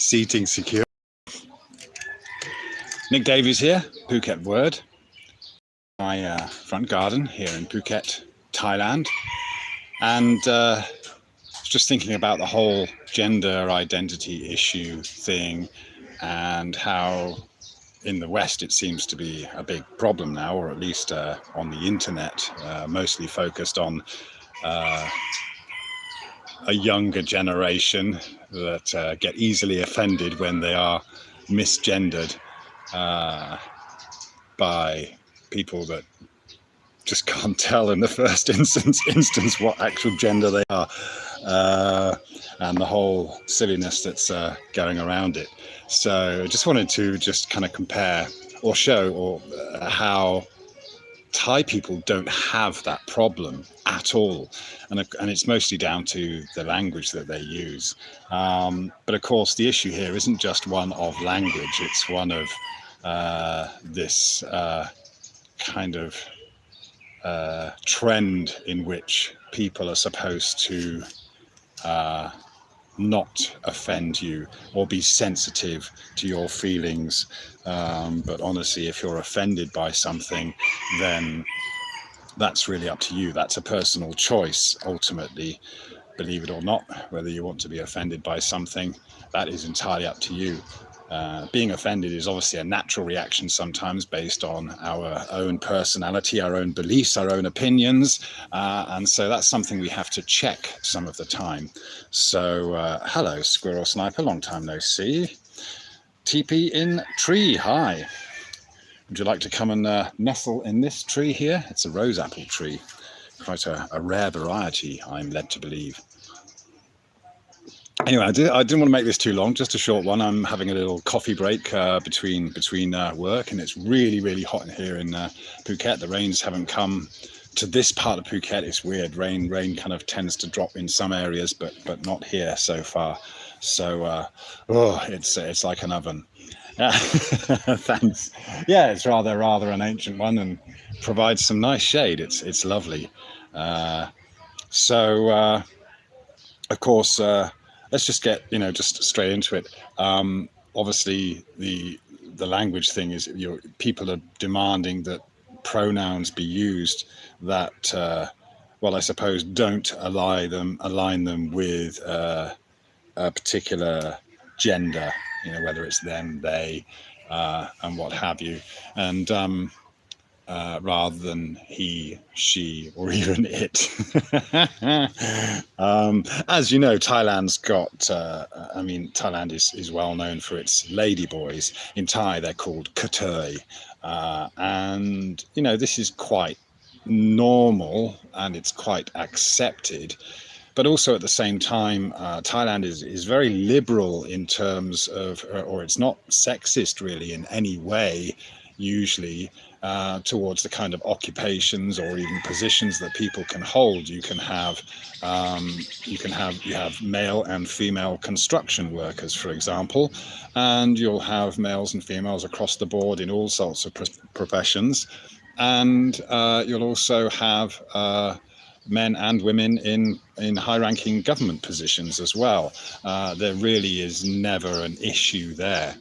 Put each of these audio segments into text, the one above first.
Seating secure. Nick Davies here, Phuket Word. My front garden here in Phuket, Thailand. And just thinking about the whole gender identity issue thing and how in the West it seems to be a big problem now, or at least on the internet, mostly focused on a younger generation that get easily offended when they are misgendered by people that just can't tell in the first instance what actual gender they are, and the whole silliness that's going around it. So I just wanted to just kind of compare or show how Thai people don't have that problem at all, and it's mostly down to the language that they use. But of course, the issue here isn't just one of language; it's one of this kind of trend in which people are supposed to not offend you or be sensitive to your feelings, but honestly, if you're offended by something, then that's really up to you. That's a personal choice ultimately, believe it or not. Whether you want to be offended by something, that is entirely up to you. Being offended is obviously a natural reaction sometimes based on our own personality, our own beliefs, our own opinions, and so that's something we have to check some of the time. So hello Squirrel Sniper, long time no see. TP in tree, hi. Would you like to come and nestle in this tree here? It's a rose apple tree, quite a rare variety, I'm led to believe. Anyway, I didn't want to make this too long, just a short one. I'm having a little coffee break between work, and it's really hot in here in Phuket. The rains haven't come to this part of Phuket. It's weird. Rain kind of tends to drop in some areas, but not here so far. So it's like an oven. Thanks. Yeah, it's rather an ancient one and provides some nice shade. It's lovely. So of course. Let's just get just straight into it. Obviously, the language thing is people are demanding that pronouns be used that, well, I suppose, don't align them with a particular gender. Whether it's them, they, and what have you, and rather than he, she, or even it. As you know, Thailand's got, Thailand is well known for its ladyboys. In Thai, they're called katoi. And, this is quite normal and it's quite accepted. But also at the same time, Thailand is very liberal in terms of, or it's not sexist really in any way, usually, towards the kind of occupations or even positions that people can hold. You have male and female construction workers, for example, and you'll have males and females across the board in all sorts of professions, and you'll also have men and women in high-ranking government positions as well. There really is never an issue there,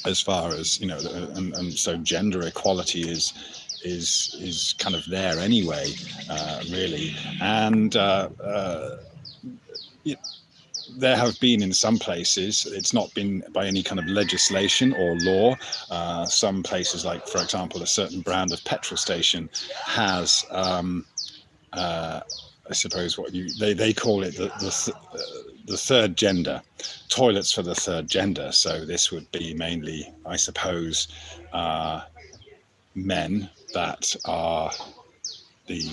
as far as and so gender equality is kind of there anyway, really. And there have been in some places, it's not been by any kind of legislation or law. Some places, like for example, a certain brand of petrol station has I suppose they call it the third gender, toilets for the third gender. So this would be mainly, I suppose, men that are the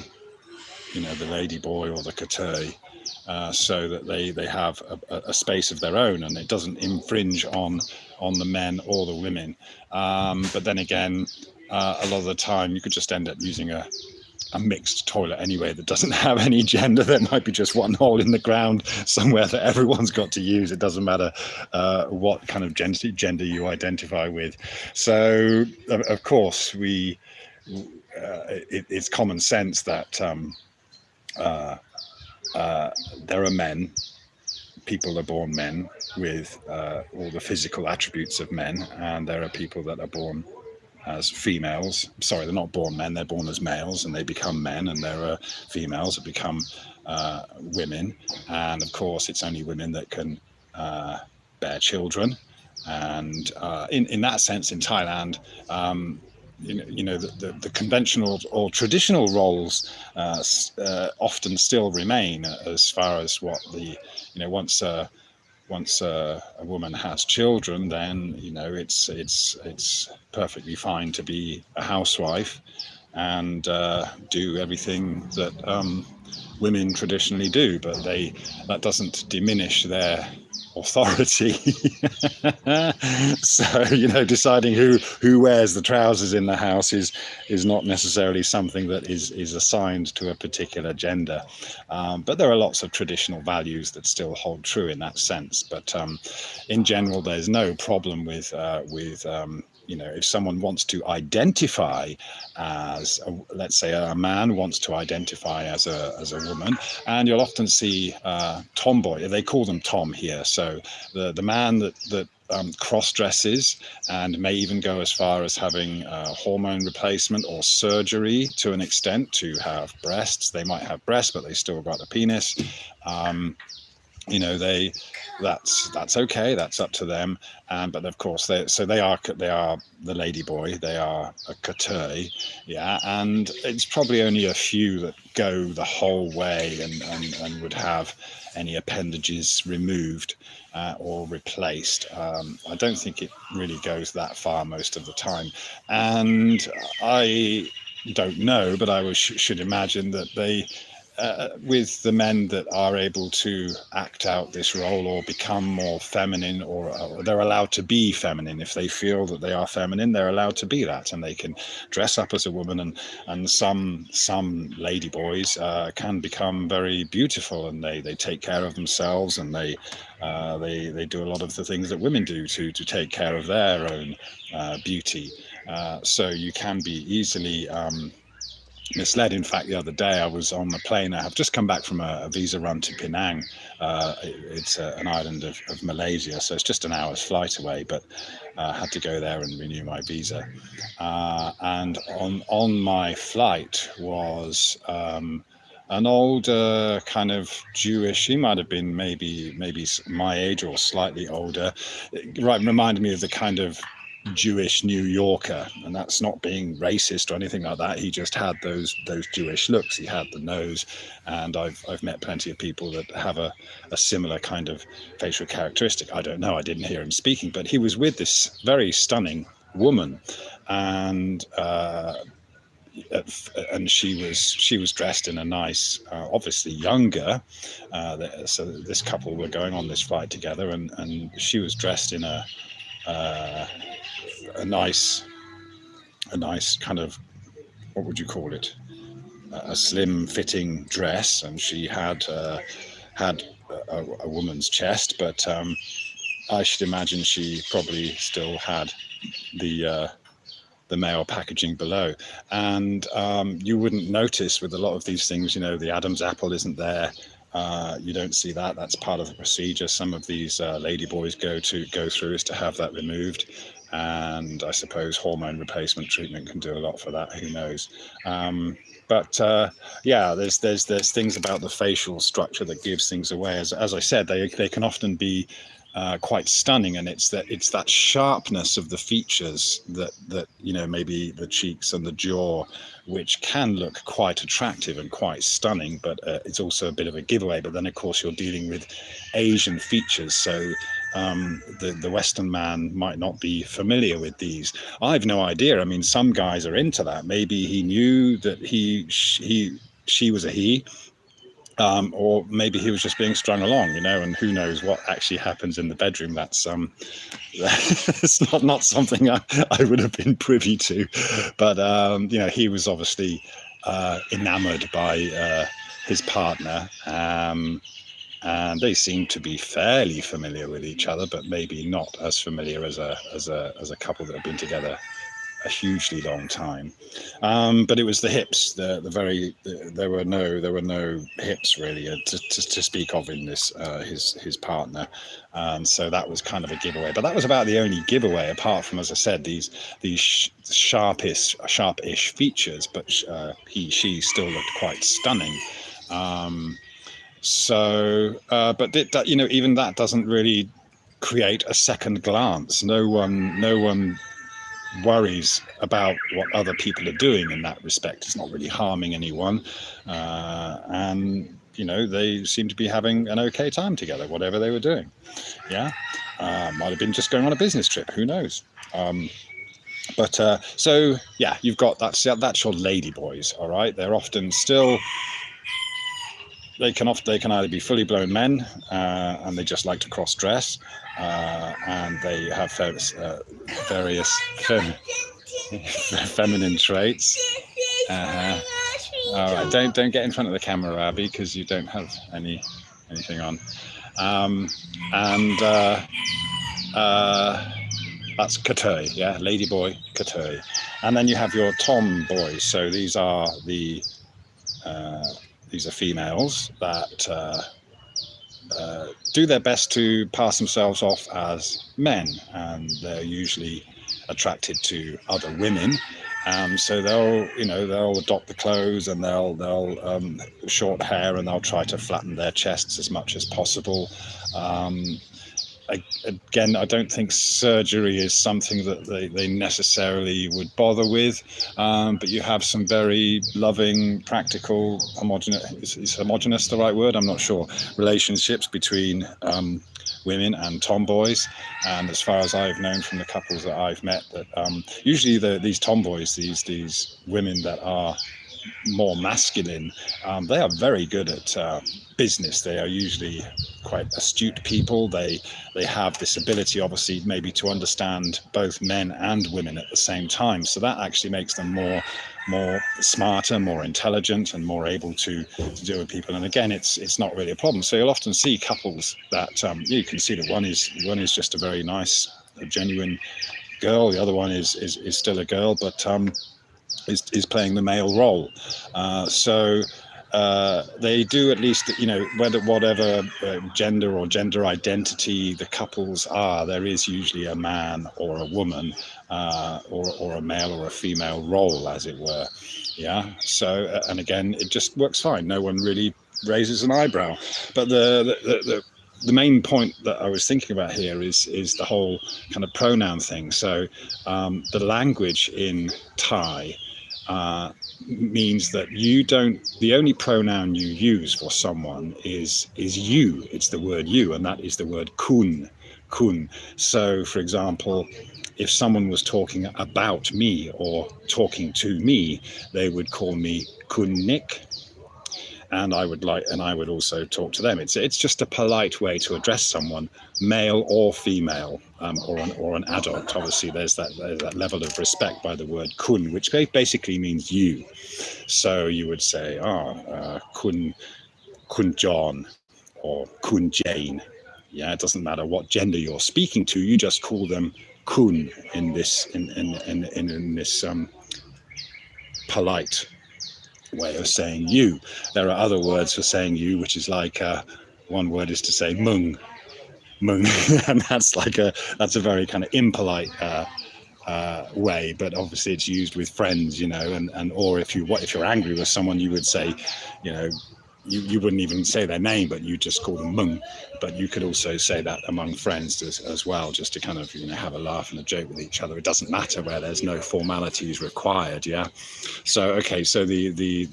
lady boy or the katoi, so that they have a space of their own and it doesn't infringe on the men or the women. But then again, a lot of the time you could just end up using a mixed toilet anyway that doesn't have any gender. There might be just one hole in the ground somewhere that everyone's got to use. It doesn't matter what kind of gender you identify with. So of course it's common sense that there are men people are born men with all the physical attributes of men, and there are people that are born as females. Sorry, they're not born men, they're born as males and they become men, and there are females that become women. And of course, it's only women that can bear children. And in that sense, in Thailand, the conventional or traditional roles often still remain, as far as what the, once a woman has children, then it's perfectly fine to be a housewife and do everything that women traditionally do, but that doesn't diminish their authority. So deciding who wears the trousers in the house is not necessarily something that is assigned to a particular gender, but there are lots of traditional values that still hold true in that sense. But in general, there's no problem with if someone wants to identify as let's say a man wants to identify as a woman, and you'll often see tomboy, they call them tom here, so the man that cross dresses and may even go as far as having hormone replacement or surgery to an extent to have breasts. They might have breasts, but they still got a penis. That's okay, that's up to them. But of course they are the lady boy, they are a katoi, and it's probably only a few that go the whole way and would have any appendages removed or replaced. I don't think it really goes that far most of the time, and I don't know, but I should imagine that they with the men that are able to act out this role or become more feminine, or they're allowed to be feminine. If they feel that they are feminine, they're allowed to be that, and they can dress up as a woman. And some lady boys can become very beautiful, and they take care of themselves, and they do a lot of the things that women do to take care of their own beauty. So you can be easily misled. In fact, the other day I was on the plane. I have just come back from a visa run to Penang. It's an island of Malaysia, so it's just an hour's flight away, but I had to go there and renew my visa. And on my flight was an older kind of Jewish, he might have been maybe my age or slightly older. Reminded me of the kind of Jewish New Yorker, and that's not being racist or anything like that. He just had those Jewish looks. He had the nose, and I've met plenty of people that have a similar kind of facial characteristic. I don't know, I didn't hear him speaking, but he was with this very stunning woman, and she was dressed in a nice, obviously younger. So this couple were going on this flight together, and she was dressed in a nice kind of, what would you call it? A slim fitting dress, and she had a woman's chest, but I should imagine she probably still had the male packaging below. And you wouldn't notice with a lot of these things, the Adam's apple isn't there. You don't see that. That's part of the procedure some of these lady boys go through, is to have that removed. And I suppose hormone replacement treatment can do a lot for that. Who knows? But there's things about the facial structure that gives things away. As I said, they can often be quite stunning, and it's that sharpness of the features that maybe the cheeks and the jaw, which can look quite attractive and quite stunning, but it's also a bit of a giveaway. But then of course you're dealing with Asian features, so the Western man might not be familiar with these. I've no idea. I mean, some guys are into that. Maybe he knew that she was a he. Or maybe he was just being strung along, and who knows what actually happens in the bedroom. That's it's not something I would have been privy to, but he was obviously enamored by his partner, and they seemed to be fairly familiar with each other, but maybe not as familiar as a couple that have been together a hugely long time. But it was the hips, there were no hips really to speak of in this his partner, and so that was kind of a giveaway. But that was about the only giveaway, apart from, as I said, these sharpish features. But she still looked quite stunning. But even that doesn't really create a second glance. No one worries about what other people are doing in that respect. It's not really harming anyone, and they seem to be having an okay time together, whatever they were doing. Might have been just going on a business trip, who knows. So yeah, you've got that's your ladyboys. All right, they're often still, they can either be fully blown men, and they just like to cross dress, and they have various feminine traits. All right, don't get in front of the camera, Abby, because you don't have anything on. That's Katoi, yeah, ladyboy Katoi. And then you have your tomboys. So these are females that do their best to pass themselves off as men, and they're usually attracted to other women. So they'll adopt the clothes, and they'll short hair, and they'll try to flatten their chests as much as possible. Again, I don't think surgery is something that they necessarily would bother with, but you have some very loving, practical, homogenous, is homogenous the right word? I'm not sure, relationships between women and tomboys. And as far as I've known from the couples that I've met, that usually these tomboys, these women that are more masculine, they are very good at business. They are usually quite astute people. They have this ability, obviously, maybe to understand both men and women at the same time. So that actually makes them more smarter, more intelligent, and more able to deal with people. And again, it's not really a problem. So you'll often see couples that you can see that one is just a very nice, a genuine girl. The other one is still a girl, but is playing the male role. So they do, at least, whatever gender or gender identity the couples are, there is usually a man or a woman, or a male or a female role, as it were. Yeah. So and again, it just works fine. No one really raises an eyebrow. But the main point that I was thinking about here is the whole kind of pronoun thing. So the language in Thai means that the only pronoun you use for someone is you. It's the word you, and that is the word kun. So, for example, if someone was talking about me or talking to me, they would call me kun Nick, and I would also talk to them. It's just a polite way to address someone, male or female, or an adult. Obviously, there's that level of respect by the word kun, which basically means you. So you would say, kun John or kun Jane. Yeah, it doesn't matter what gender you're speaking to. You just call them kun in this polite way of saying you. There are other words for saying you, which is like one word is to say mung, and that's a very kind of impolite way, but obviously it's used with friends, and or if you're angry with someone, you would say, you wouldn't even say their name, but you just call them mung. But you could also say that among friends as well, just to kind of have a laugh and a joke with each other. It doesn't matter where there's no formalities required. Yeah. So okay, so the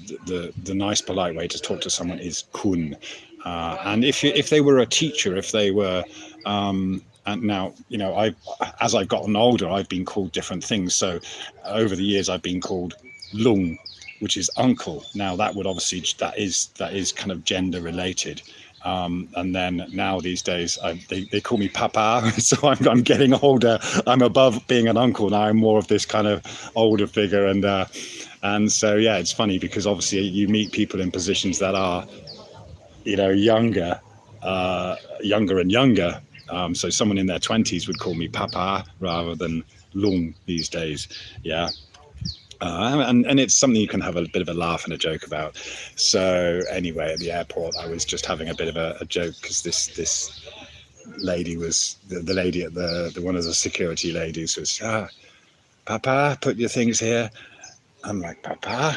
nice polite way to talk to someone is kun, and if they were a teacher, if they were and now, as I've gotten older, I've been called different things. So over the years, I've been called lung, which is uncle. Now that is kind of gender related. And then now these days, they call me papa. So I'm getting older. I'm above being an uncle now. I'm more of this kind of older figure. And so, yeah, it's funny because obviously you meet people in positions that are, younger and younger. So someone in their 20s would call me papa rather than lung these days. Yeah. And it's something you can have a bit of a laugh and a joke about. So anyway, at the airport, I was just having a bit of a joke because this lady was the lady at the one of the security ladies was, papa, put your things here. I'm like, papa,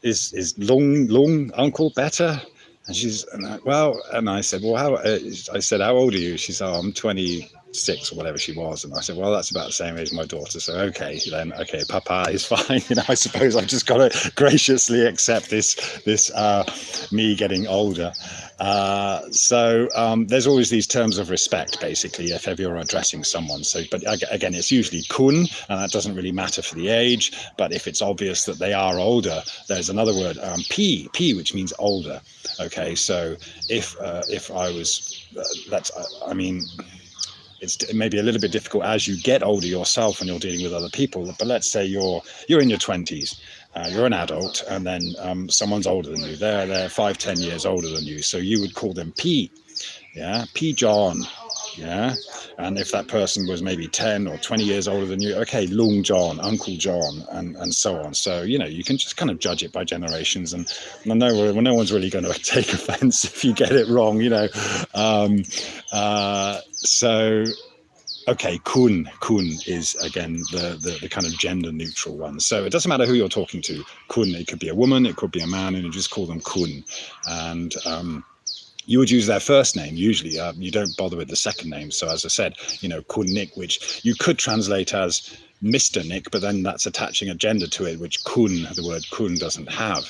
is lung uncle better? And she's well, and I said, well, I said, how old are you? She said, oh, I'm 26 or whatever she was. And I said, well, that's about the same age as my daughter. So okay, papa is fine. I suppose I've just got to graciously accept this me getting older. So there's always these terms of respect, basically, if ever you're addressing someone. So, but again, it's usually kun, and that doesn't really matter for the age. But if it's obvious that they are older, there's another word, p, which means older. Okay, so if I was, it's maybe a little bit difficult as you get older yourself and you're dealing with other people. But let's say you're in your 20s. You're an adult, and then someone's older than you. They're 5-10 years older than you, so you would call them P, P John, And if that person was maybe 10 or 20 years older than you, okay, Lung John, Uncle John, and so on. So you can just kind of judge it by generations, and no one's really going to take offence if you get it wrong, So. Okay, kun is again the kind of gender neutral one. So it doesn't matter who you're talking to. Kun, it could be a woman, it could be a man, and you just call them kun. And you would use their first name usually. You don't bother with the second name. So as I said, kun Nick, which you could translate as Mr. Nick, but then that's attaching a gender to it, which the word kun doesn't have.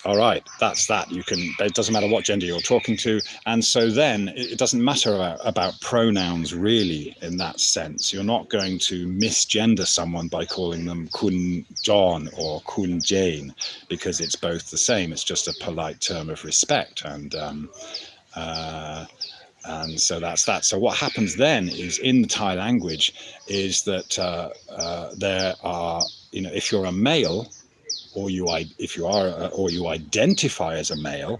All right, that's that. It doesn't matter what gender you're talking to. And so then it doesn't matter about pronouns really in that sense. You're not going to misgender someone by calling them kun John or kun Jane, because it's both the same. It's just a polite term of respect. And so that's that. So what happens then is in the Thai language is that there are, if you're a male, or you identify as a male,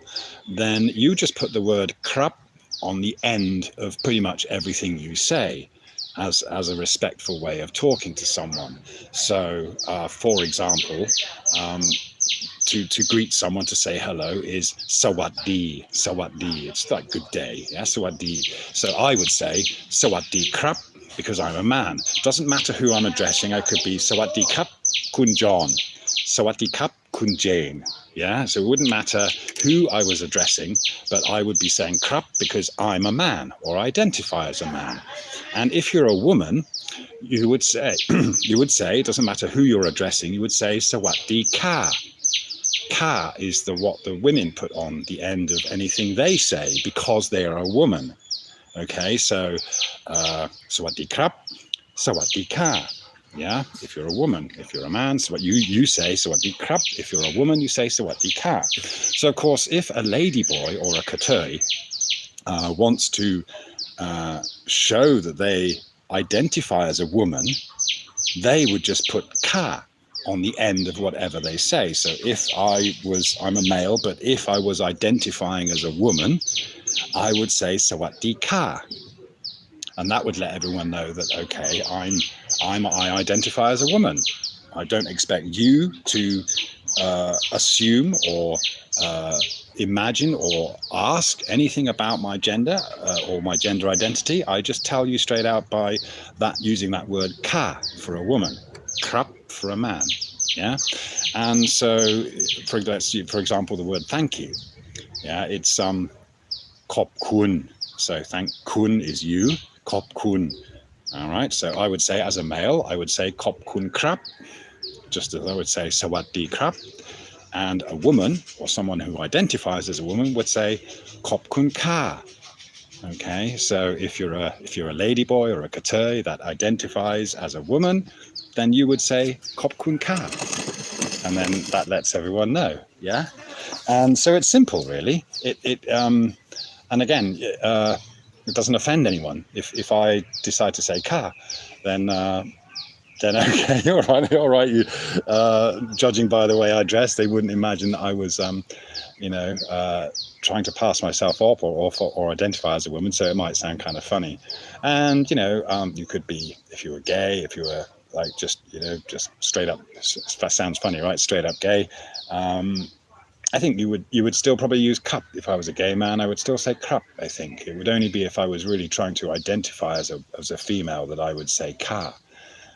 then you just put the word krap on the end of pretty much everything you say as a respectful way of talking to someone. So, for example, to greet someone, to say hello, is sawadee. It's like good day, sawadee. So I would say sawadee krap because I'm a man. Doesn't matter who I'm addressing. I could be sawadee krap kun John. Sawadee Kap Kun Jane. So it wouldn't matter who I was addressing, but I would be saying krap because I'm a man or identify as a man. And if you're a woman, you would say, it doesn't matter who you're addressing, you would say Sawadee Ka. Ka is what the women put on the end of anything they say because they are a woman. Okay, so Sawadee Krap, Sawadee Ka. If you're a woman. If you're a man, so what you say Sawadee Krap. If you're a woman, you say Sawadee Ka. So of course, if a ladyboy or a katoi wants to show that they identify as a woman, they would just put ka on the end of whatever they say. So if I'm a male, but if I was identifying as a woman, I would say Sawadee Ka. And that would let everyone know that, okay, I identify as a woman. I don't expect you to assume or imagine or ask anything about my gender or my gender identity. I just tell you straight out by using that word ka for a woman, krap for a man. And so, for example, the word thank you. It's kop kun. So kun is you. Kop kun. All right, so I would say as a male, I would say kop kun krap, just as I would say sawadee krap. And a woman or someone who identifies as a woman would say kop kun ka. Okay, so if you're a ladyboy or a katoi that identifies as a woman, then you would say kop kun ka. And then that lets everyone know. And so it's simple, really. And again, it doesn't offend anyone. If I decide to say ka, then okay, all right. You, judging by the way I dress, they wouldn't imagine that I was, trying to pass myself off or identify as a woman, so it might sound kind of funny. And you could be, if you were gay, if you were like just straight up, sounds funny, right? Straight up gay. I think you would still probably use cup. If I was a gay man, I would still say cup. I think it would only be if I was really trying to identify as a female that I would say ka.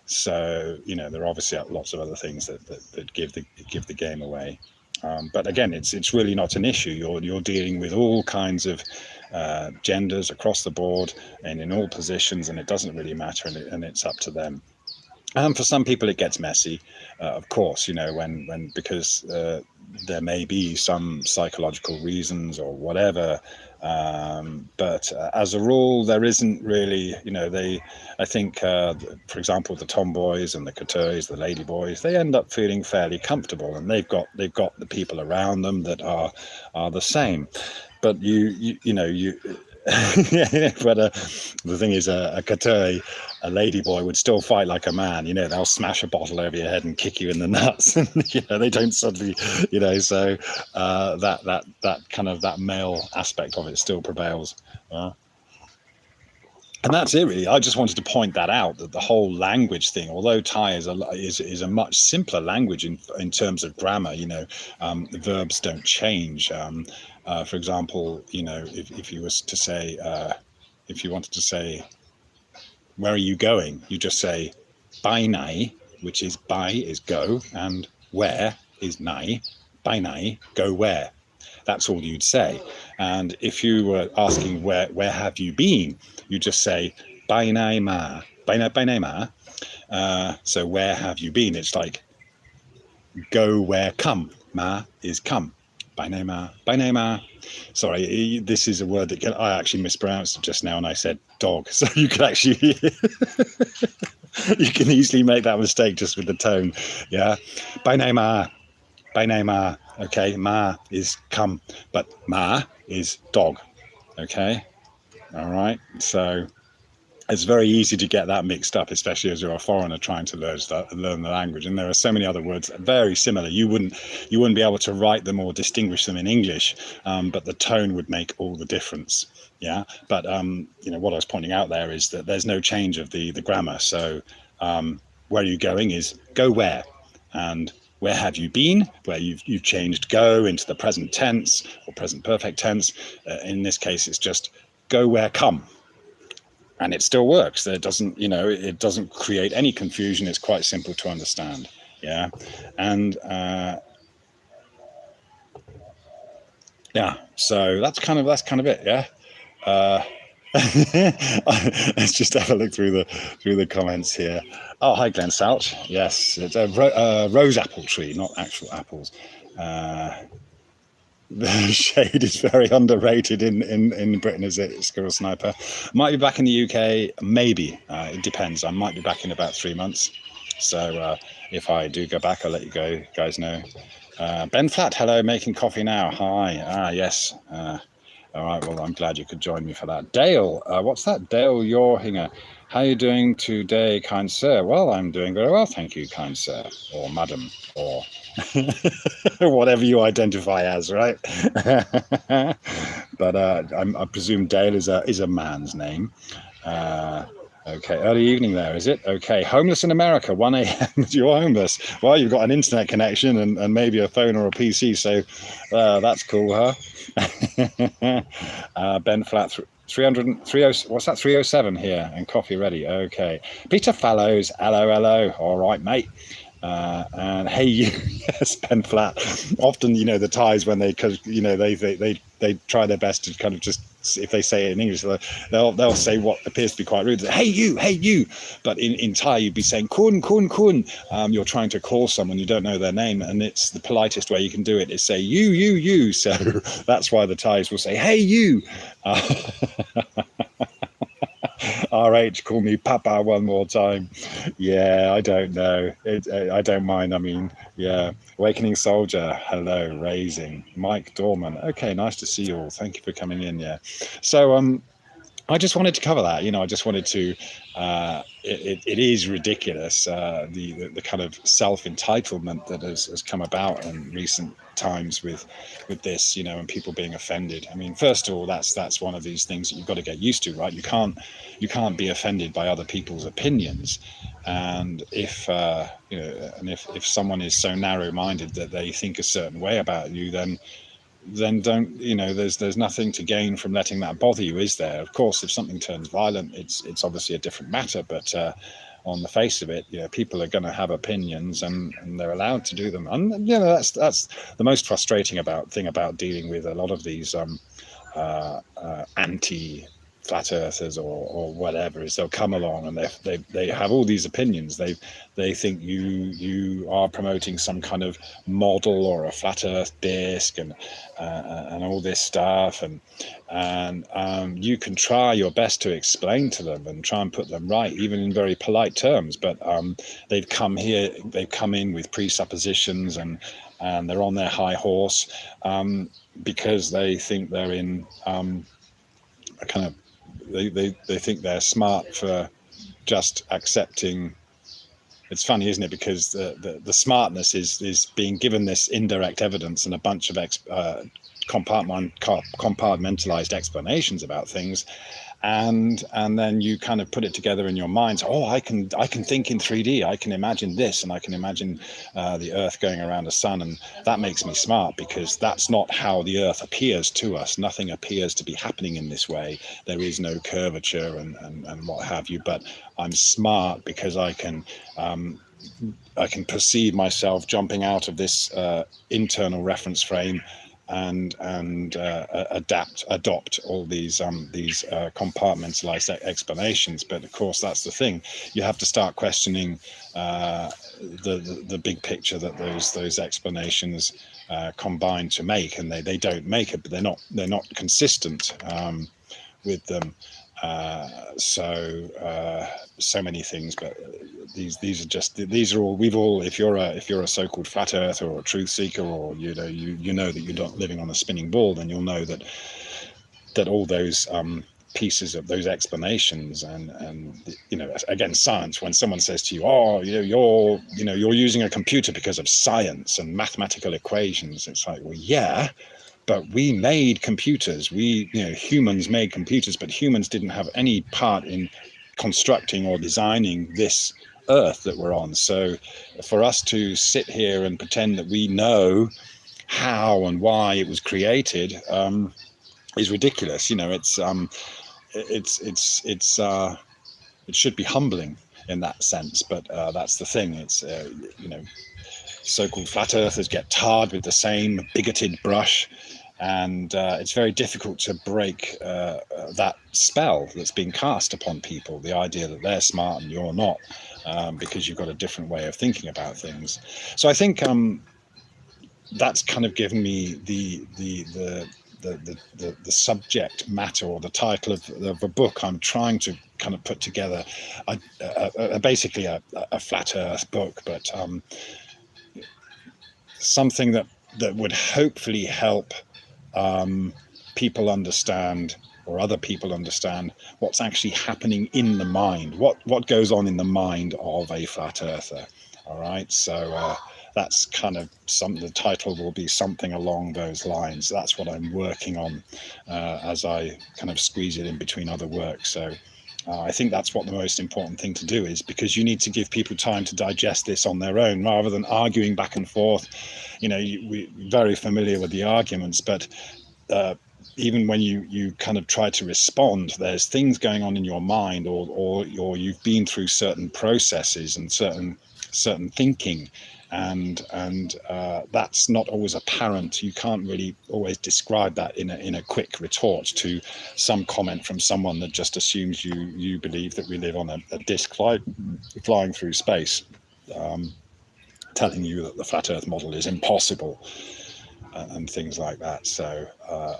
So there are obviously lots of other things that give the game away. But again, it's really not an issue. You're dealing with all kinds of genders across the board and in all positions, and it doesn't really matter, and it's up to them. For some people, it gets messy, of course, because there may be some psychological reasons or whatever. But as a rule, there isn't really, I think, for example, the tomboys and the couturiers, the ladyboys, they end up feeling fairly comfortable, and they've got the people around them that are the same. But but the thing is, a couturier, a ladyboy, would still fight like a man. They'll smash a bottle over your head and kick you in the nuts. They don't suddenly, so that kind of that male aspect of it still prevails. And that's it, really. I just wanted to point that out, that the whole language thing, although Thai is a much simpler language in terms of grammar, the verbs don't change. For example, if you was to say, if you wanted to say, where are you going? You just say, bai nai, which is bai is go, and where is nai, bai nai, go where. That's all you'd say. And if you were asking where have you been, you just say bai nai ma, bai nai ma. So where have you been? It's like go where come. Ma is come. Bai nai ma, bai nai ma. Sorry, this is a word that I actually mispronounced just now, and I said dog. So you can actually you can easily make that mistake just with the tone. Yeah, bai nai ma. Bai nai ma. Okay, ma is come, but ma is dog. Okay, all right. So it's very easy to get that mixed up, especially as you're a foreigner trying to learn the language. And there are so many other words very similar. You wouldn't be able to write them or distinguish them in English, but the tone would make all the difference. Yeah. But what I was pointing out there is that there's no change of the grammar. So where are you going is go where, and where have you been, where you've changed go into the present tense or present perfect tense. In this case, it's just go where come. And it still works. It doesn't create any confusion. It's quite simple to understand. Yeah. And so that's kind of it. Yeah. Let's just have a look through the comments here. Oh, hi, Glenn Salch. Yes, it's a rose apple tree, not actual apples. The shade is very underrated in Britain, is it, Squirrel Sniper? Might be back in the UK, maybe. It depends. I might be back in about 3 months. So if I do go back, I'll let you guys know. Ben Flat, hello, making coffee now. Hi. Yes. All right, well, I'm glad you could join me for that. Dale, what's that? Dale Yorhinger. How are you doing today, kind sir? Well, I'm doing very well, thank you, kind sir, or madam, or whatever you identify as, right? But I presume Dale is a man's name. Okay, early evening there, is it? Okay, homeless in America, 1 a.m. You're homeless. Well, you've got an internet connection and maybe a phone or a PC, so that's cool, huh? Ben Flat, 300, what's that, 307 here, and coffee ready. Okay. Peter Fallows, hello. All right, mate. And hey, you, yes, Ben Flat. Often, the Thais, when they try their best to kind of just, if they say it in English, they'll say what appears to be quite rude. Hey you. But in Thai, you'd be saying kun. You're trying to call someone, you don't know their name, and it's the politest way you can do it is say you. So that's why the Thais will say, hey you. RH, call me Papa one more time. Yeah, I don't know. I don't mind. I mean, yeah. Awakening Soldier, hello. Raising. Mike Dorman. Okay, nice to see you all. Thank you for coming in. Yeah. So I just wanted to cover that. I just wanted to. It is ridiculous, the kind of self entitlement that has come about in recent times with this, and people being offended. I mean, first of all, that's one of these things that you've got to get used to, right? You can't be offended by other people's opinions, and if someone is so narrow minded that they think a certain way about you, then don't, there's nothing to gain from letting that bother you, is there? Of course, if something turns violent, it's obviously a different matter, but on the face of it, people are going to have opinions, and they're allowed to do them. And that's the most frustrating thing about dealing with a lot of these anti flat earthers or whatever, is they'll come along and they have all these opinions. They think you are promoting some kind of model or a flat earth disc and all this stuff, and you can try your best to explain to them and try and put them right, even in very polite terms, but they've come in with presuppositions, and they're on their high horse, because they think they're in a kind of they think they're smart for just accepting. It's funny, isn't it? Because the smartness is being given this indirect evidence and a bunch of compartmentalized explanations about things, and then you kind of put it together in your mind. So, I can think in 3D. I can imagine this, and I can imagine the Earth going around a sun, and that makes me smart, because that's not how the Earth appears to us. Nothing appears to be happening in this way. There is no curvature and what have you. But I'm smart because I can perceive myself jumping out of this internal reference frame and adopt all these compartmentalized explanations. But of course, that's the thing. You have to start questioning the big picture that those explanations combine to make, and they don't make it, but they're not consistent with them. So many things, but these are all if you're a so-called flat earther or a truth seeker, or you know that you're not living on a spinning ball, then you'll know that all those pieces of those explanations and again, science, when someone says to you, you're using a computer because of science and mathematical equations, it's like, well, yeah, but we made computers. Humans made computers, but humans didn't have any part in constructing or designing this Earth that we're on. So for us to sit here and pretend that we know how and why it was created is ridiculous. It should be humbling in that sense, but that's the thing. It's so-called flat earthers get tarred with the same bigoted brush, and it's very difficult to break that spell that's been cast upon people, the idea that they're smart and you're not, because you've got a different way of thinking about things. So I think that's kind of given me the subject matter, or the title of a book I'm trying to kind of put together, basically a flat earth book, but something that would hopefully help people understand, or other people understand, what's actually happening in the mind, what goes on in the mind of a flat earther. All right, so that's kind of the title will be something along those lines. That's what I'm working on as I kind of squeeze it in between other work. So I think that's what the most important thing to do is, because you need to give people time to digest this on their own, rather than arguing back and forth. We're very familiar with the arguments, but even when you kind of try to respond, there's things going on in your mind, or you've been through certain processes and certain thinking, and that's not always apparent. You can't really always describe that in a quick retort to some comment from someone that just assumes you believe that we live on a disc flying through space, telling you that the flat Earth model is impossible, and things like that. So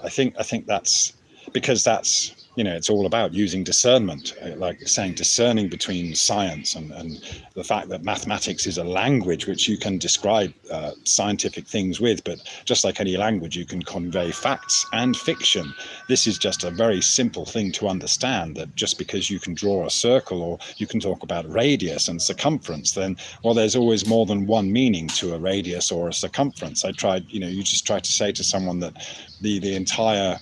I think that's because that's it's all about using discernment, like saying discerning between science and the fact that mathematics is a language which you can describe scientific things with, but just like any language, you can convey facts and fiction. This is just a very simple thing to understand, that just because you can draw a circle or you can talk about radius and circumference, then, well, there's always more than one meaning to a radius or a circumference. You just try to say to someone that the entire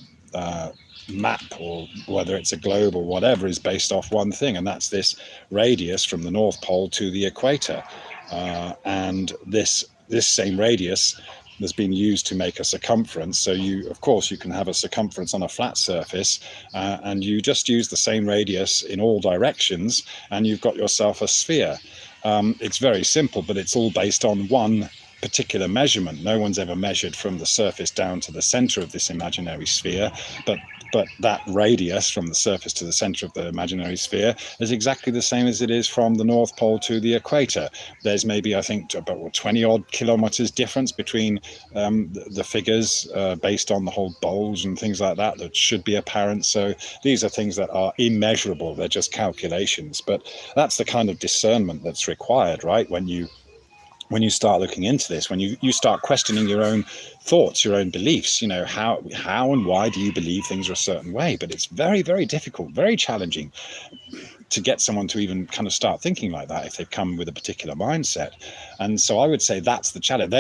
map, or whether it's a globe or whatever, is based off one thing, and that's this radius from the North Pole to the equator. And this same radius has been used to make a circumference. So of course you can have a circumference on a flat surface, and you just use the same radius in all directions, and you've got yourself a sphere. It's very simple, but it's all based on one particular measurement. No one's ever measured from the surface down to the center of this imaginary sphere, but that radius from the surface to the center of the imaginary sphere is exactly the same as it is from the North Pole to the equator. There's maybe, I think, about 20 odd kilometers difference between the figures based on the whole bulge and things like that should be apparent. So these are things that are immeasurable. They're just calculations. But that's the kind of discernment that's required, right? When you start looking into this, when you start questioning your own thoughts, your own beliefs, how and why do you believe things are a certain way? But it's very, very difficult, very challenging to get someone to even kind of start thinking like that if they've come with a particular mindset. And so I would say that's the challenge.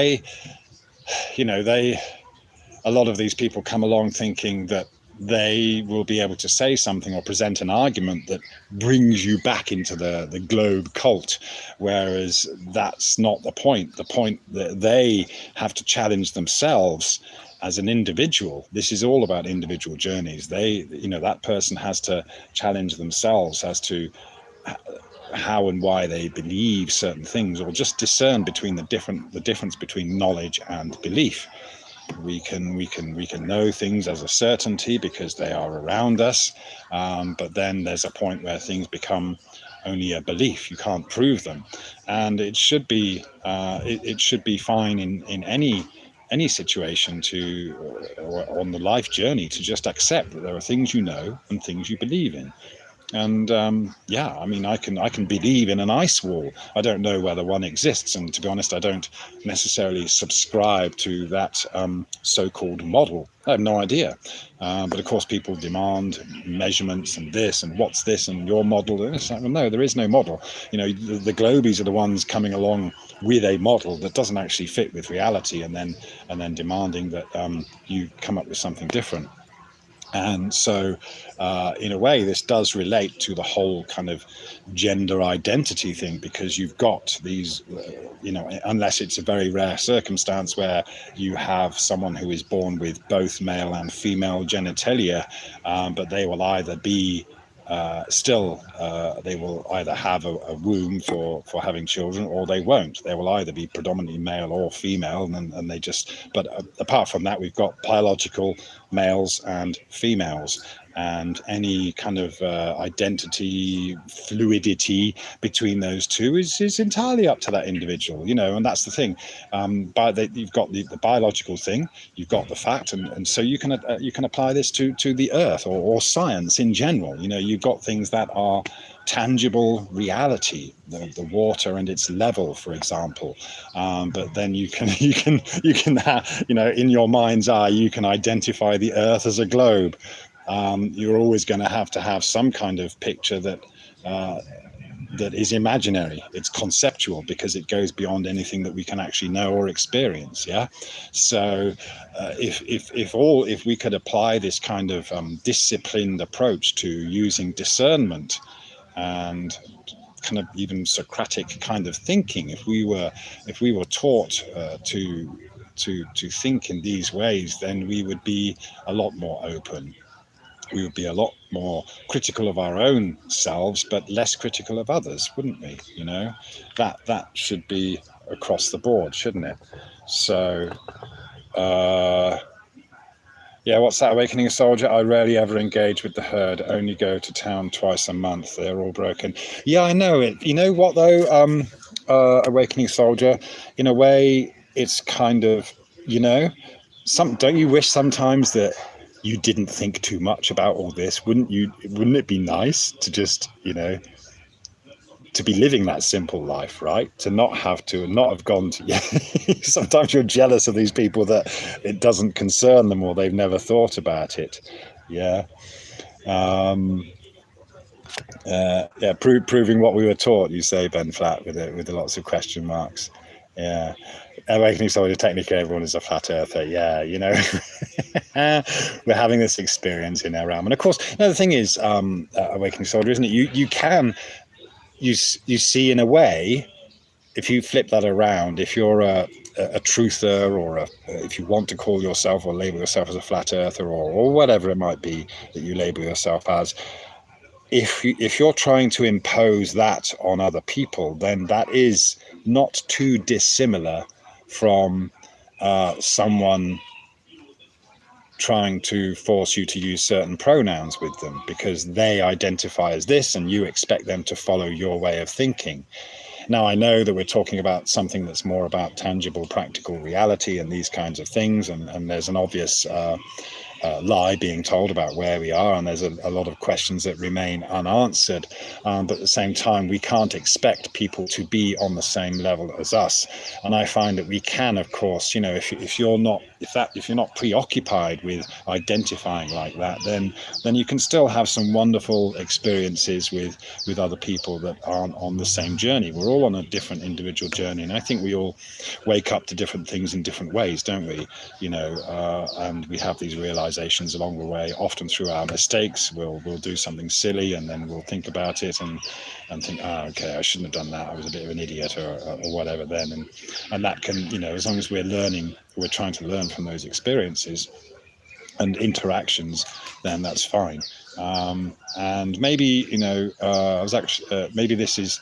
A lot of these people come along thinking that they will be able to say something or present an argument that brings you back into the globe cult, whereas that's not the point. The point that they have to challenge themselves as an individual. This is all about individual journeys. That person has to challenge themselves as to how and why they believe certain things, or just discern between the difference between knowledge and belief. We can know things as a certainty because they are around us, but then there's a point where things become only a belief. You can't prove them, and it should be fine in any situation on the life journey to just accept that there are things you know and things you believe in. And I can believe in an ice wall. I don't know whether one exists, and to be honest, I don't necessarily subscribe to that so-called model. I have no idea. But of course, people demand measurements and this and what's this and your model. And it's like, well, no, there is no model. The globies are the ones coming along with a model that doesn't actually fit with reality, and then demanding that you come up with something different. And so, in a way, this does relate to the whole kind of gender identity thing, because you've got these, unless it's a very rare circumstance where you have someone who is born with both male and female genitalia, but they will either be they will either have a womb for having children, or they won't. They will either be predominantly male or female, and they just. But apart from that, we've got biological males and females, and any kind of identity fluidity between those two is entirely up to that individual, and that's the thing. You've got the biological thing, you've got the fact, and so you can apply this to the earth or science in general. You've got things that are tangible reality, the water and its level, for example. But then you can have, in your mind's eye, you can identify the earth as a globe. You're always going to have some kind of picture that is imaginary. It's conceptual because it goes beyond anything that we can actually know or experience. Yeah. So if we could apply this kind of disciplined approach to using discernment and kind of even Socratic kind of thinking, if we were taught to think in these ways, then we would be a lot more open. We would be a lot more critical of our own selves, but less critical of others, wouldn't we? That should be across the board, shouldn't it? So, what's that? Awakening a soldier. I rarely ever engage with the herd. Only go to town twice a month. They're all broken. Yeah, I know it. You know what though? Awakening soldier. In a way, it's kind of, don't you wish sometimes that you didn't think too much about all this, wouldn't it be nice to just, to be living that simple life, right? To not have gone to, sometimes you're jealous of these people that it doesn't concern them or they've never thought about it. Yeah. Proving what we were taught, you say, Ben Flat, with the lots of question marks. Yeah. Awakening Soldier, technically everyone is a flat earther. Yeah, we're having this experience in our realm. And of course, the thing is, Awakening Soldier, isn't it? You see, in a way, if you flip that around, if you're a truther, or if you want to call yourself or label yourself as a flat earther, or whatever it might be that you label yourself as, if you're trying to impose that on other people, then that is not too dissimilar from someone trying to force you to use certain pronouns with them because they identify as this and you expect them to follow your way of thinking. Now, I know that we're talking about something that's more about tangible, practical reality and these kinds of things, and there's an obvious lie being told about where we are, and there's a lot of questions that remain unanswered, but at the same time we can't expect people to be on the same level as us. And I find that we can, of course, if you're not preoccupied with identifying like that, then you can still have some wonderful experiences with other people that aren't on the same journey. We're all on a different individual journey, and I think we all wake up to different things in different ways, don't we? And we have these realizations along the way, often through our mistakes. We'll do something silly, and then we'll think about it and think, okay, I shouldn't have done that, I was a bit of an idiot, or whatever then. And that can, as long as we're trying to learn from those experiences and interactions, then that's fine. And maybe, I was actually, maybe this is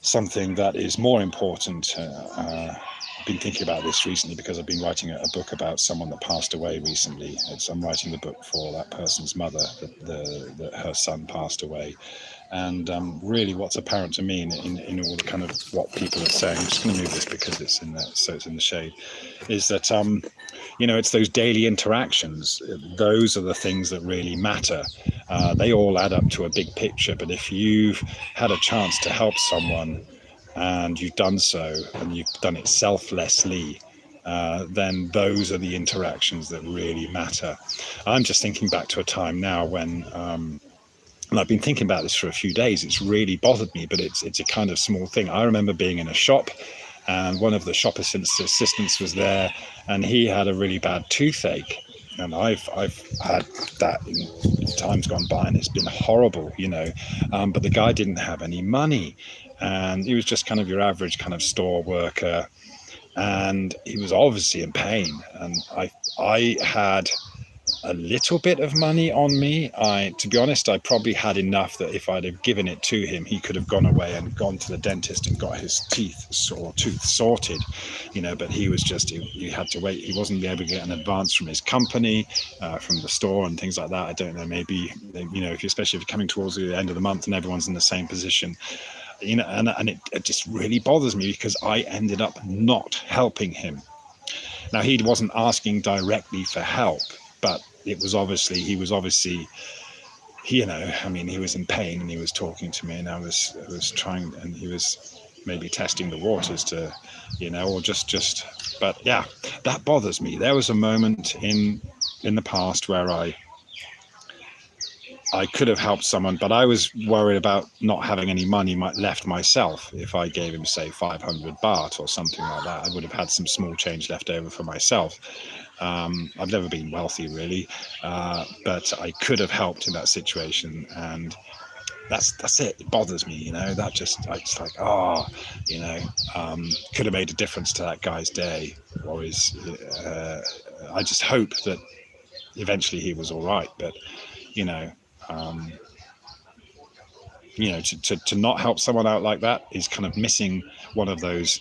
something that is more important. I've been thinking about this recently because I've been writing a book about someone that passed away recently. I'm writing the book for that person's mother, that her son passed away. And really what's apparent to me in all the kind of what people are saying, I'm just going to move this because it's in the shade, is that it's those daily interactions. Those are the things that really matter. They all add up to a big picture, but if you've had a chance to help someone and you've done so, and you've done it selflessly, then those are the interactions that really matter. I'm just thinking back to a time now when, and I've been thinking about this for a few days, it's really bothered me, but it's a kind of small thing. I remember being in a shop, and one of the shop assistants was there, and he had a really bad toothache. And I've had that in times gone by, and it's been horrible, but the guy didn't have any money, and he was just kind of your average kind of store worker, and he was obviously in pain. And I had a little bit of money on me. To be honest, I probably had enough that if I'd have given it to him, he could have gone away and gone to the dentist and got his tooth sorted, but he was just, he had to wait. He wasn't able to get an advance from his company, from the store and things like that. I don't know, maybe, especially if you're coming towards the end of the month and everyone's in the same position, and it just really bothers me because I ended up not helping him. Now, he wasn't asking directly for help, but he was obviously, he was in pain, and he was talking to me, and I was trying, and he was maybe testing the waters to, or just, but yeah, that bothers me. There was a moment in the past where I could have helped someone, but I was worried about not having any money left myself. If I gave him, say, 500 baht or something like that, I would have had some small change left over for myself. I've never been wealthy, really, but I could have helped in that situation, and that's it. It bothers me, that just, I just like, could have made a difference to that guy's day, or I just hope that eventually he was all right, but to not help someone out like that is kind of missing one of those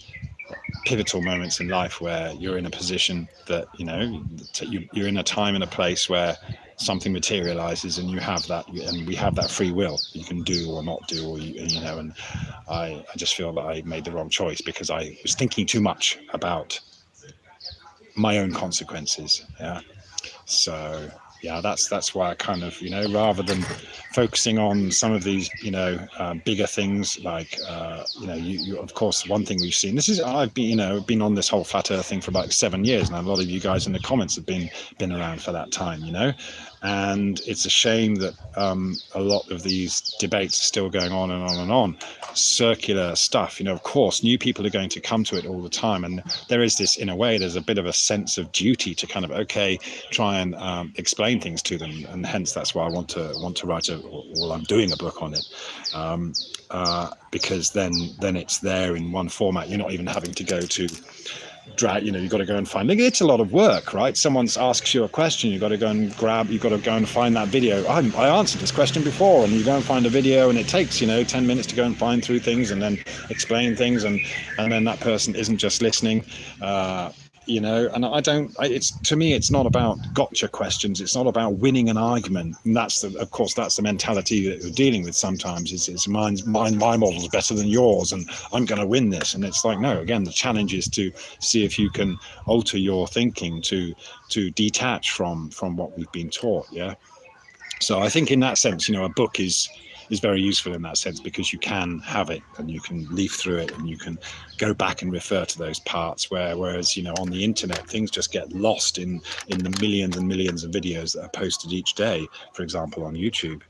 pivotal moments in life where you're in a position that, you're in a time and a place where something materializes, and you have that, and we have that free will. You can do or not do, or and I just feel that I made the wrong choice because I was thinking too much about my own consequences. Yeah. So Yeah, that's why I kind of, rather than focusing on some of these, bigger things like, you of course, one thing we've seen. I've been on this whole flat Earth thing for about 7 years, and a lot of you guys in the comments have been around for that time, and it's a shame that a lot of these debates are still going on and on and on. Circular stuff, of course, new people are going to come to it all the time, and there is this, in a way, there's a bit of a sense of duty to kind of try and explain things to them, and hence that's why I want to write I'm doing a book on it, because then it's there in one format. You're not even having to go to drag, you've got to go and find it. It's a lot of work, right? Someone asks you a question, you've got to go and find that video. I answered this question before, and you go and find a video, and it takes 10 minutes to go and find through things and then explain things, and then that person isn't just listening, and to me, it's not about gotcha questions. It's not about winning an argument. And that's the mentality that we're dealing with sometimes. It's my model's better than yours, and I'm going to win this. And it's like, no, again, the challenge is to see if you can alter your thinking to detach from what we've been taught. Yeah. So I think in that sense, a book is very useful in that sense, because you can have it and you can leaf through it and you can go back and refer to those parts, whereas on the internet things just get lost in the millions and millions of videos that are posted each day, for example on YouTube.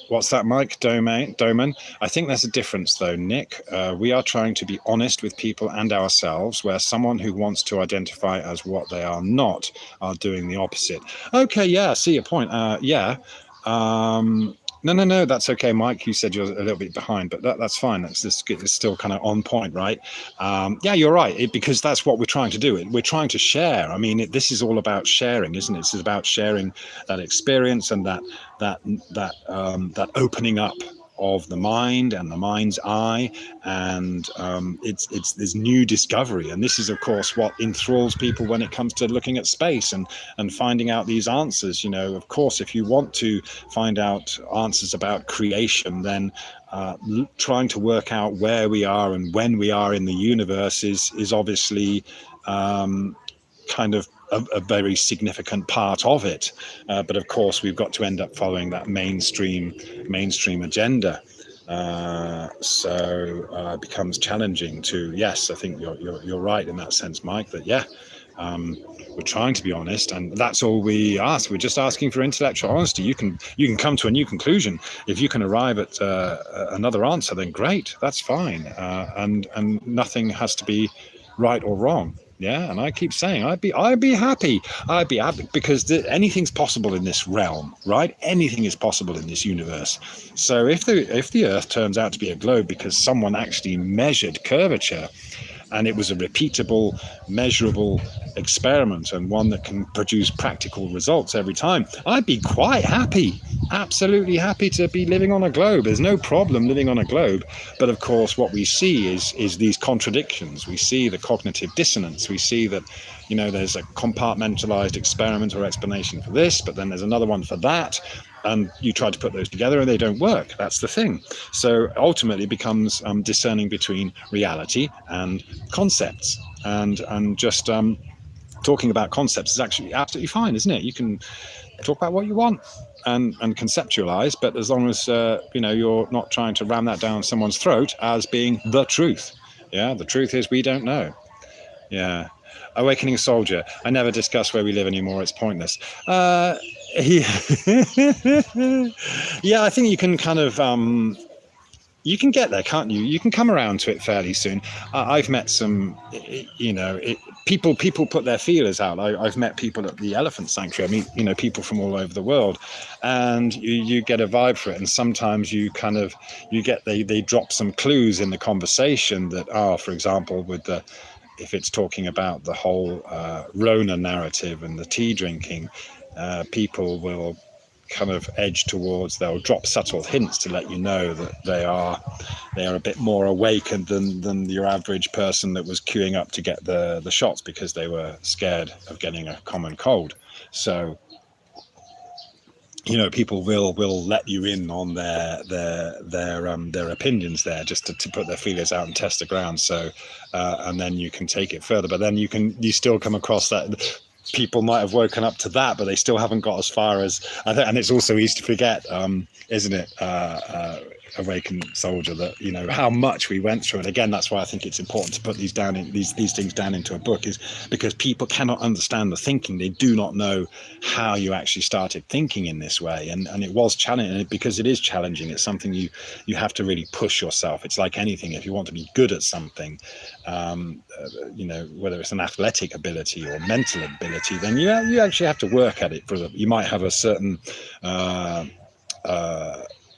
What's that, Mike? Doman? I think there's a difference though, Nick. We are trying to be honest with people and ourselves, where someone who wants to identify as what they are not are doing the opposite. Okay, yeah, I see your point. No, that's okay, Mike. You said you're a little bit behind, but that's fine. It's still kind of on point, right? Yeah, you're right, because that's what we're trying to do. We're trying to share. I mean, this is all about sharing, isn't it? It's about sharing that experience and that opening up of the mind and the mind's eye, and it's this new discovery. And this is, of course, what enthralls people when it comes to looking at space and finding out these answers. Of course, if you want to find out answers about creation, then trying to work out where we are and when we are in the universe is obviously kind of a very significant part of it, but of course we've got to end up following that mainstream agenda, so it becomes challenging to. Yes, I think you're right in that sense, Mike, that we're trying to be honest, and that's all we ask. We're just asking for intellectual honesty. You can come to a new conclusion. If you can arrive at another answer, then great, that's fine, and nothing has to be right or wrong. Yeah, and I keep saying I'd be happy because anything's possible in this realm, right? Anything is possible in this universe. So if the Earth turns out to be a globe because someone actually measured curvature, and it was a repeatable, measurable experiment, and one that can produce practical results every time, I'd be quite happy, absolutely happy to be living on a globe. There's no problem living on a globe. But of course, what we see is these contradictions. We see the cognitive dissonance. We see that, there's a compartmentalized experiment or explanation for this, but then there's another one for that. And you try to put those together and they don't work. That's the thing. So ultimately it becomes discerning between reality and concepts. And just talking about concepts is actually absolutely fine, isn't it? You can talk about what you want and conceptualize, but as long as you're not trying to ram that down someone's throat as being the truth. Yeah, the truth is we don't know. Yeah. Awakening Soldier. I never discuss where we live anymore. It's pointless. Yeah, I think you can kind of you can get there, can't you? You can come around to it fairly soon. I've met some, people put their feelers out. I've met people at the Elephant Sanctuary. I mean, people from all over the world, and you get a vibe for it. And sometimes they drop some clues in the conversation that for example, if it's talking about the whole Rona narrative and the tea drinking, people will kind of edge towards, they'll drop subtle hints to let you know that they are a bit more awakened than your average person that was queuing up to get the shots because they were scared of getting a common cold. So people will let you in on their opinions there, just to put their feelers out and test the ground. So and then you can take it further, but then you still come across that people might have woken up to that, but they still haven't got as far as, and it's also easy to forget, isn't it, Awakened Soldier, that, you know, how much we went through. And again, that's why I think it's important to put these down in these things down into a book, is because people cannot understand the thinking. They do not know how you actually started thinking in this way. And it was challenging, because it is challenging. It's something you have to really push yourself. It's like anything. If you want to be good at something, you know, whether it's an athletic ability or mental ability, then you actually have to work at it. You might have a certain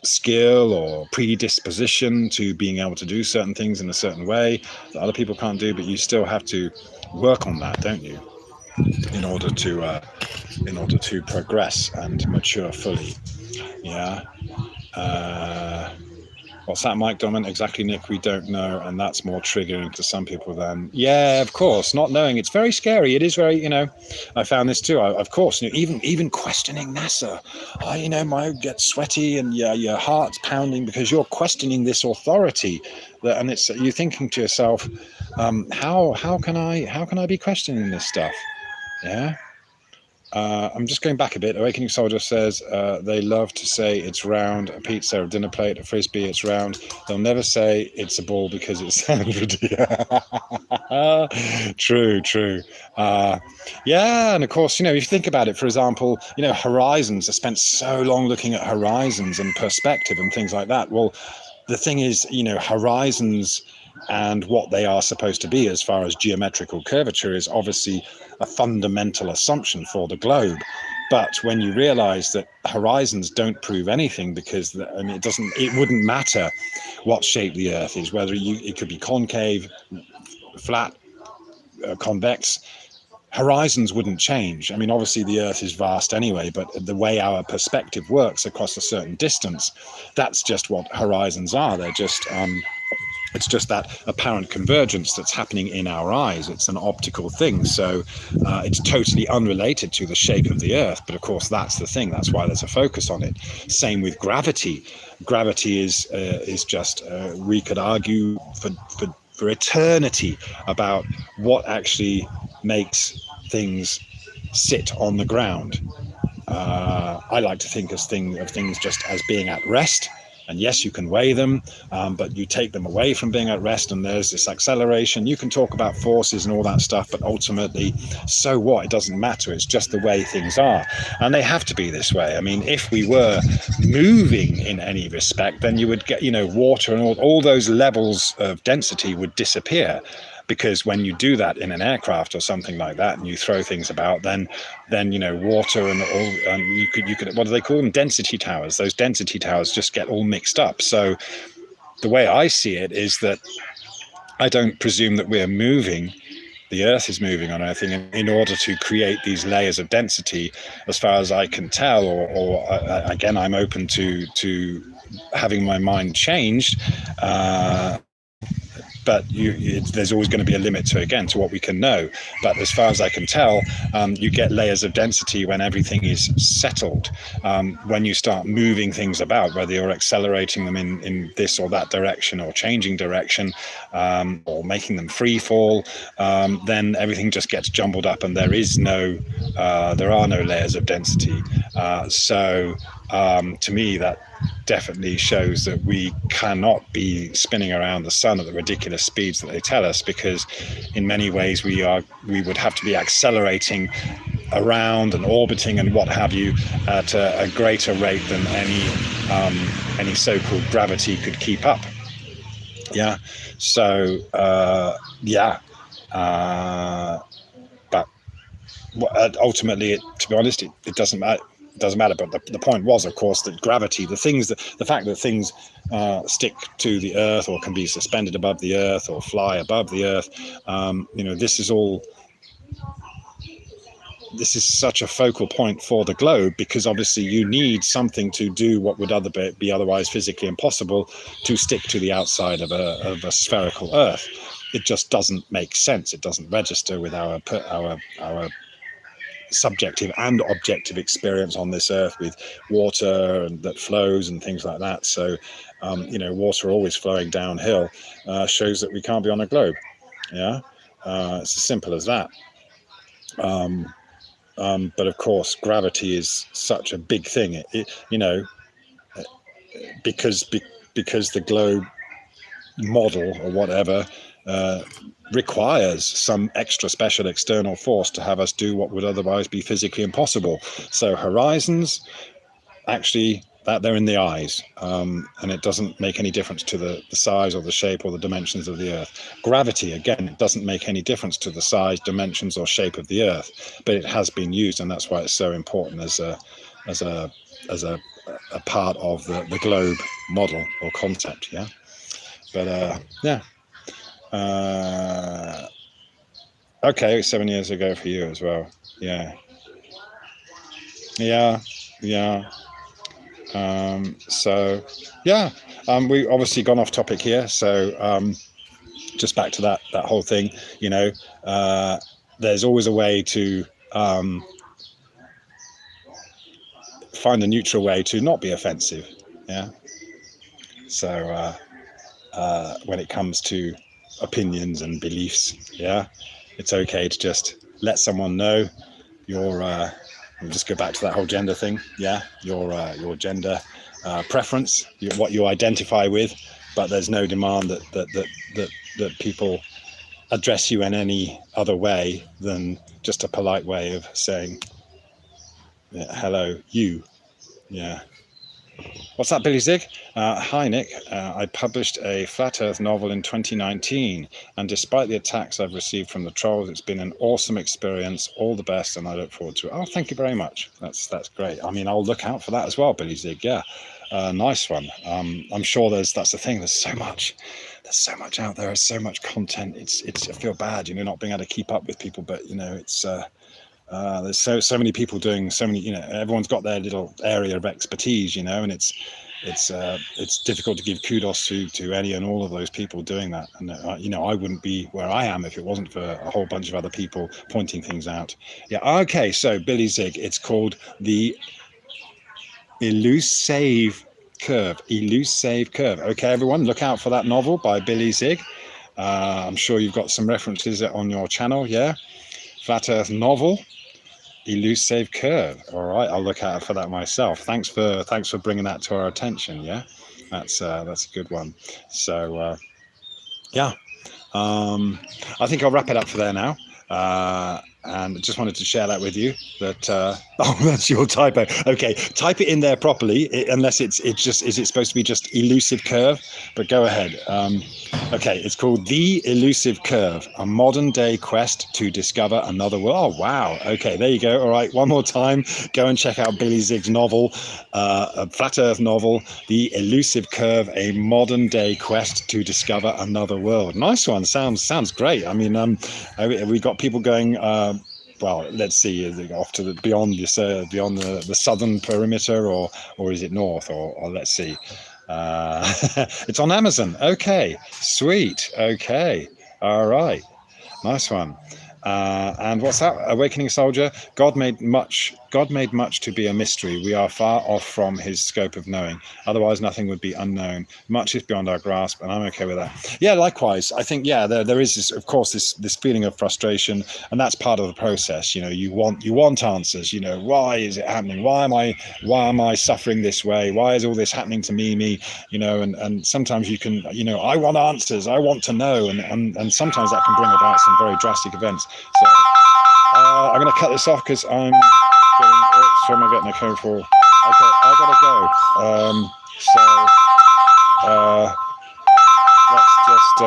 skill or predisposition to being able to do certain things in a certain way that other people can't do, but you still have to work on that, don't you, in order to progress and mature fully. Yeah. What's that, Mike Dominant? Exactly, Nick, we don't know, and that's more triggering to some people than, yeah, of course, not knowing. It's very scary. It is very, you know, I found this too. Of course, you know, even questioning NASA, you know, my get sweaty and your heart's pounding because you're questioning this authority, and it's, you're thinking to yourself, how can I be questioning this stuff? Yeah. I'm just going back a bit. Awakening Soldier says they love to say it's round, a pizza, a dinner plate, a frisbee, it's round. They'll never say it's a ball because it sounds ridiculous. True. Yeah, and of course, you know, if you think about it, for example, you know, horizons. I spent so long looking at horizons and perspective and things like that. Well, the thing is, you know, horizons and what they are supposed to be as far as geometrical curvature is obviously a fundamental assumption for the globe. But when you realize that horizons don't prove anything, because I mean, it wouldn't matter what shape the earth is, whether it could be concave, flat, convex, horizons wouldn't change. I mean, obviously the earth is vast anyway, but the way our perspective works across a certain distance, that's just what horizons are. They're just it's just that apparent convergence that's happening in our eyes. It's an optical thing, so it's totally unrelated to the shape of the earth. But of course, that's the thing. That's why there's a focus on it. Same with gravity. Gravity is just we could argue for eternity about what actually makes things sit on the ground. I like to think of things just as being at rest. And yes, you can weigh them, but you take them away from being at rest, and there's this acceleration. You can talk about forces and all that stuff, but ultimately, so what? It doesn't matter. It's just the way things are. And they have to be this way. I mean, if we were moving in any respect, then you would get, you know, water and all those levels of density would disappear. Because when you do that in an aircraft or something like that, and you throw things about, then you know, water and all, and you could what do they call them? Density towers. Those density towers just get all mixed up. So the way I see it is that I don't presume that we're moving. The Earth is moving on anything in order to create these layers of density, as far as I can tell. Or again, I'm open to having my mind changed. But there's always going to be a limit to what we can know. But as far as I can tell, you get layers of density when everything is settled. When you start moving things about, whether you're accelerating them in this or that direction, or changing direction, or making them free fall, then everything just gets jumbled up, and there are no layers of density. So to me, that definitely shows that we cannot be spinning around the sun at the ridiculous speeds that they tell us, because in many ways we would have to be accelerating around and orbiting and what have you at a greater rate than any so-called gravity could keep up. Yeah. So but ultimately, to be honest, it doesn't matter. It doesn't matter. But the point was, of course, that gravity, the fact that things stick to the earth, or can be suspended above the earth, or fly above the earth, you know, this is such a focal point for the globe, because obviously you need something to do what would be otherwise physically impossible, to stick to the outside of a spherical earth. It just doesn't make sense. It doesn't register with our subjective and objective experience on this earth, with water and that flows and things like that. So you know, water always flowing downhill shows that we can't be on a globe. Yeah. It's as simple as that. But of course, gravity is such a big thing. Because the globe model or whatever requires some extra special external force to have us do what would otherwise be physically impossible. So horizons, actually, that they're in the eyes, and it doesn't make any difference to the size or the shape or the dimensions of the Earth. Gravity, again, it doesn't make any difference to the size, dimensions, or shape of the Earth, but it has been used, and that's why it's so important as a part of the globe model or concept. Yeah, but yeah. Okay, 7 years ago for you as well. Yeah, yeah, yeah. So yeah, we obviously gone off topic here. So just back to that whole thing. There's always a way to find a neutral way to not be offensive. Yeah. So when it comes to opinions and beliefs, yeah, it's okay to just let someone know your. We'll just go back to that whole gender thing. Yeah, your gender preference, what you identify with, but there's no demand that people address you in any other way than just a polite way of saying, hello, you. Yeah. What's that, Billy Zig? Hi, Nick. I published a Flat Earth novel in 2019, and despite the attacks I've received from the trolls, it's been an awesome experience. All the best, and I look forward to it. Oh, thank you very much. That's great. I mean, I'll look out for that as well, Billy Zig. Yeah, nice one. I'm sure that's the thing. There's so much out there. There's so much content. It's I feel bad, not being able to keep up with people, but it's. There's so many people doing so many, everyone's got their little area of expertise, and it's difficult to give kudos to any and all of those people doing that. And I wouldn't be where I am if it wasn't for a whole bunch of other people pointing things out. Yeah. Okay. So Billy Zig, it's called the Elusive Curve. Okay, everyone, look out for that novel by Billy Zig. I'm sure you've got some references on your channel. Yeah. Flat Earth novel. Elusive Curve. All right, I'll look out for that myself. Thanks for bringing that to our attention. Yeah, that's a good one. So yeah, I think I'll wrap it up for there now. And just wanted to share that with you. That oh, that's your typo. Okay, type it in there properly. Unless is it supposed to be just Elusive Curve? But go ahead. Okay, it's called The Elusive Curve, a modern day quest to discover another world. Oh, wow. Okay, there you go. All right, one more time. Go and check out Billy Zig's novel, a Flat Earth novel, The Elusive Curve, a modern day quest to discover another world. Nice one. Sounds great. I mean, we got people going. Well, let's see, off to beyond the southern perimeter, or is it north, or let's see. It's on Amazon. Okay, sweet. Okay, all right, nice one. And what's that? Awakening Soldier. God made much to be a mystery. We are far off from his scope of knowing. Otherwise, nothing would be unknown. Much is beyond our grasp, and I'm okay with that. Yeah, likewise. I think there is this, of course, this feeling of frustration, and that's part of the process. You want answers. Why is it happening? Why am I suffering this way? Why is all this happening to me? And sometimes you can, I want answers. I want to know, and sometimes that can bring about some very drastic events. So I'm going to cut this off because I'm so am I getting a code for? Okay, I gotta go. Let's just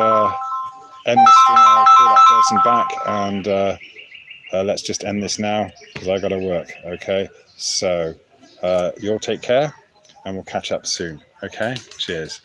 end this thing. I'll call that person back, and let's just end this now because I gotta work. Okay, so you'll take care, and we'll catch up soon. Okay, cheers.